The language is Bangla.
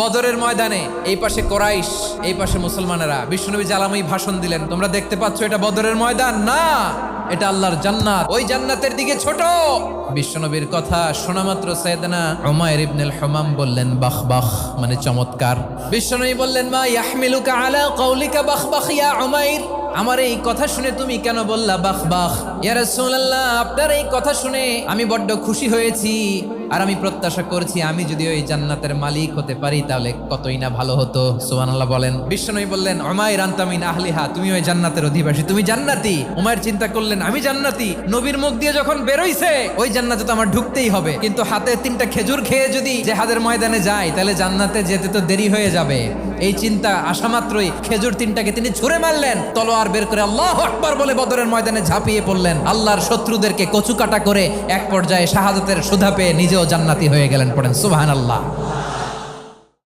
বদরের ময়দানে এই পাশে কোরাইশ, এই পাশে মুসলমানেরা। বিশ্বনবী জালাময়ী ভাষণ দিলেন, তোমরা দেখতে পাচ্ছ এটা বদরের ময়দান না, এটা আল্লাহর জান্নাত, ওই জান্নাতের দিকে ছোট। বিশ্বনবীর কথা শোনা মাত্র সাইয়েদনা উমাইর ইবনুল হুমাম বললেন বাখ বাখ, মানে চমৎকার। বিশ্বনবী বললেন মা ইয়াহমিলুকা আলা কওলিকা বাখ বাখ ইয়া উমাইর, আমার এই কথা শুনে তুমি কেন বললা বাখ বাখ? ইয়া রাসূলুল্লাহ, আপনার এই কথা শুনে আমি বড্ড খুশি হয়েছি, আর আমি প্রত্যাশা করছি আমি যদি ওই জান্নাতের মালিক হতে পারি তাহলে কতই না ভালো হতো। সুবহানাল্লাহ বলেন। বিশ্বনবী বললেন উমাইর আনতা মিন আহলিহা, তুমি ওই জান্নাতের অধিবাসী, তুমি জান্নাতি। উমাইর চিন্তা করলেন আমি জান্নাতি, নবীর মুখ দিয়ে যখন বেরোইছে ওই জান্নাতে তো আমার ঢুকতেই হবে, কিন্তু হাতে 3টা খেজুর খেয়ে যদি জেহাদের ময়দানে যাই তাহলে জান্নাতে যেতে তো দেরি হয়ে যাবে। এই চিন্তা আসা মাত্রই খেজুর 3টাকে তিনি ছুঁড়ে মারলেন, তলোয়ার বের করে আল্লাহু আকবার বলে বদরের ময়দানে ঝাঁপিয়ে পড়লেন। আল্লাহর শত্রুদেরকে কচুকাটা করে এক পর্যায়ে শাহাদাতের সুধা পেয়ে নিজেও জান্নাতি হয়ে গেলেন। পড়েন সুবহানাল্লাহ।